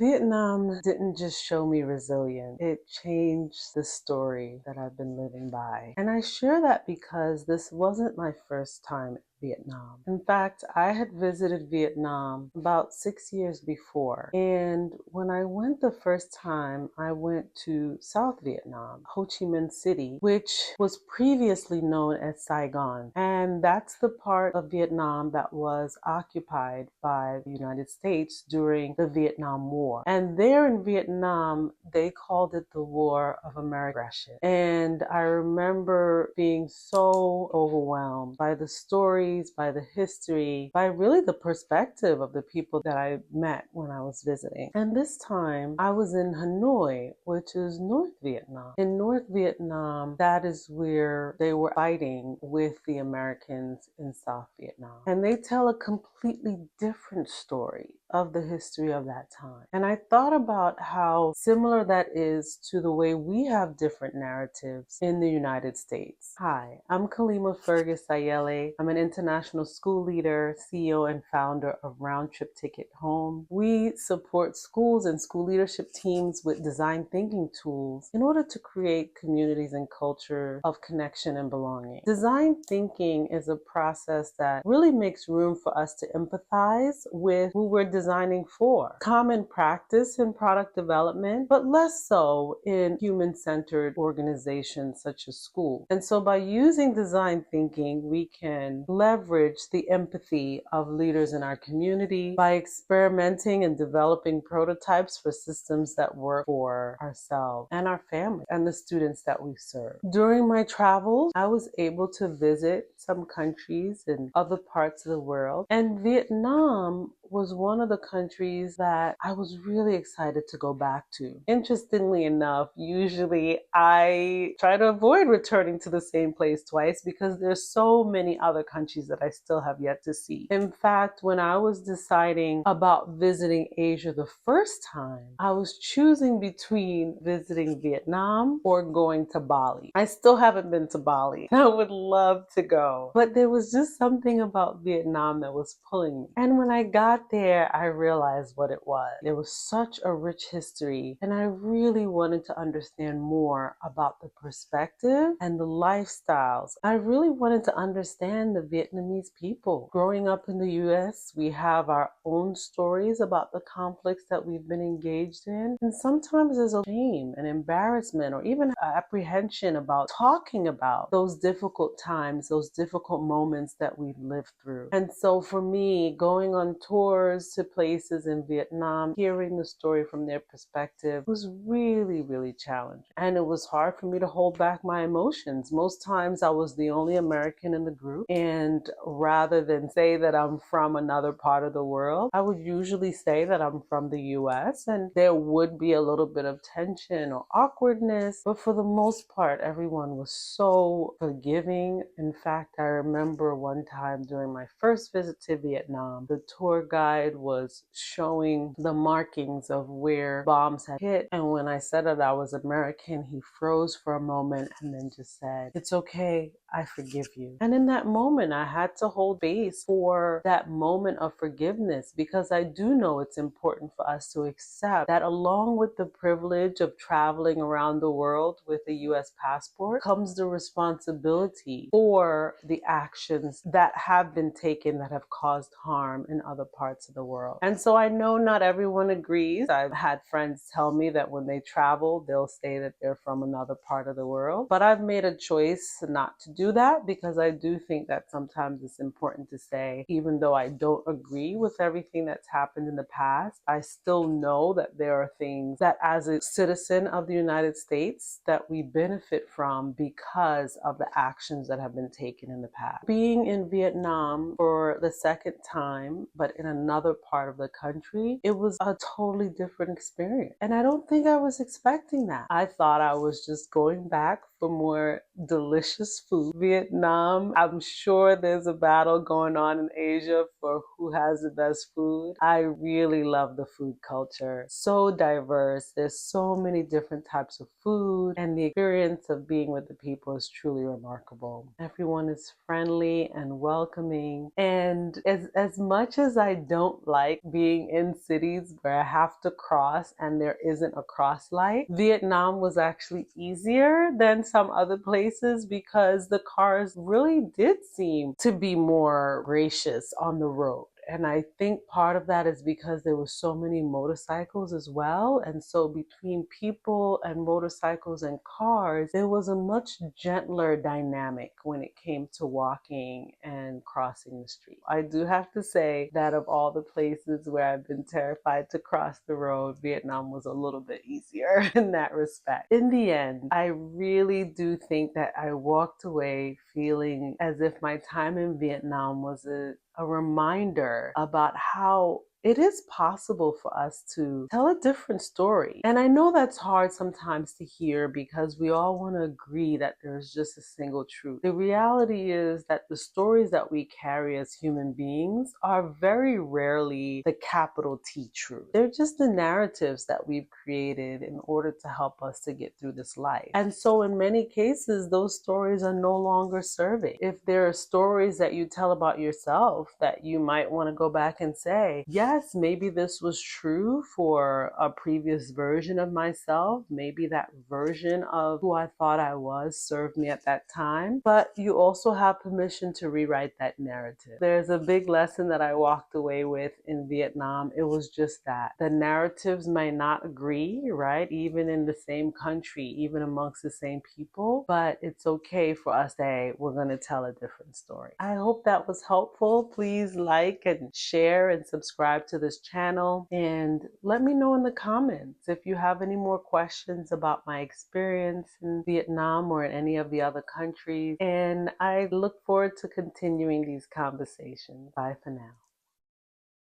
Vietnam didn't just show me resilience, it changed the story that I've been living by. And I share that because this wasn't my first time in Vietnam. In fact, I had visited Vietnam about 6 years before. And when I went the first time, I went to South Vietnam, Ho Chi Minh City, which was previously known as Saigon. And that's the part of Vietnam that was occupied by the United States during the Vietnam War. And there in Vietnam, they called it the War of American Aggression. And I remember being so overwhelmed by the stories, by the history, by really the perspective of the people that I met when I was visiting. And this time I was in Hanoi, which is North Vietnam. In North Vietnam, that is where they were fighting with the Americans in South Vietnam. And they tell a completely different story of the history of that time. And I thought about how similar that is to the way we have different narratives in the United States. Hi, I'm Kalima Fergus Ayele. I'm an international school leader, CEO, and founder of Round Trip Ticket Home. We support schools and school leadership teams with design thinking tools in order to create communities and culture of connection and belonging. Design thinking is a process that really makes room for us to empathize with who we're designing for. Common practice in product development, but less so in human-centered organizations such as school. And so by using design thinking, we can leverage the empathy of leaders in our community by experimenting and developing prototypes for systems that work for ourselves and our family and the students that we serve. During my travels, I was able to visit some countries in other parts of the world, and Vietnam was one of the countries that I was really excited to go back to. Interestingly enough, usually I try to avoid returning to the same place twice because there's so many other countries that I still have yet to see. In fact, when I was deciding about visiting Asia the first time, I was choosing between visiting Vietnam or going to Bali. I still haven't been to Bali. I would love to go, but there was just something about Vietnam that was pulling me. And when I got there, I realized what it was. There was such a rich history, and I really wanted to understand more about the perspective and the lifestyles. I really wanted to understand the Vietnamese people. Growing up in the US, we have our own stories about the conflicts that we've been engaged in, and sometimes there's a shame and embarrassment or even apprehension about talking about those difficult times, those difficult moments that we've lived through. And so for me, going on tours to places in Vietnam, hearing the story from their perspective was really, really challenging. And it was hard for me to hold back my emotions. Most times I was the only American in the group, and rather than say that I'm from another part of the world, I would usually say that I'm from the US, and there would be a little bit of tension or awkwardness, but for the most part, everyone was so forgiving. In fact, I remember one time during my first visit to Vietnam, the tour guide was showing the markings of where bombs had hit. And when I said that I was American, he froze for a moment and then just said, "It's okay, I forgive you." And in that moment, I had to hold space for that moment of forgiveness, because I do know it's important for us to accept that along with the privilege of traveling around the world with a US passport comes the responsibility for the actions that have been taken that have caused harm in other parts of the world. And so I know not everyone agrees. I've had friends tell me that when they travel, they'll say that they're from another part of the world. But I've made a choice not to do that, because I do think that sometimes it's important to say, even though I don't agree with everything that's happened in the past, I still know that there are things that as a citizen of the United States that we benefit from because of the actions that have been taken in the past. Being in Vietnam for the second time, but in another part of the country, it was a totally different experience. And I don't think I was expecting that. I thought I was just going back for more delicious food. Vietnam, I'm sure there's a battle going on in Asia for who has the best food. I really love the food culture. So diverse. There's so many different types of food, and the experience of being with the people is truly remarkable. Everyone is friendly and welcoming. And as much as I don't like being in cities where I have to cross and there isn't a cross light, Vietnam was actually easier than some other places because the cars really did seem to be more gracious on the road. And I think part of that is because there were so many motorcycles as well. And so between people and motorcycles and cars, there was a much gentler dynamic when it came to walking and crossing the street. I do have to say that of all the places where I've been terrified to cross the road, Vietnam was a little bit easier in that respect. In the end, I really do think that I walked away feeling as if my time in Vietnam was a reminder about how it is possible for us to tell a different story. And I know that's hard sometimes to hear because we all want to agree that there's just a single truth. The reality is that the stories that we carry as human beings are very rarely the capital T truth. They're just the narratives that we've created in order to help us to get through this life. And so in many cases, those stories are no longer serving. If there are stories that you tell about yourself that you might want to go back and say, yes, maybe this was true for a previous version of myself. Maybe that version of who I thought I was served me at that time. But you also have permission to rewrite that narrative. There's a big lesson that I walked away with in Vietnam. It was just that. The narratives might not agree, right? Even in the same country, even amongst the same people. But it's okay for us to say, we're going to tell a different story. I hope that was helpful. Please like and share and subscribe to this channel, and let me know in the comments if you have any more questions about my experience in Vietnam or in any of the other countries, and I look forward to continuing these conversations. Bye for now.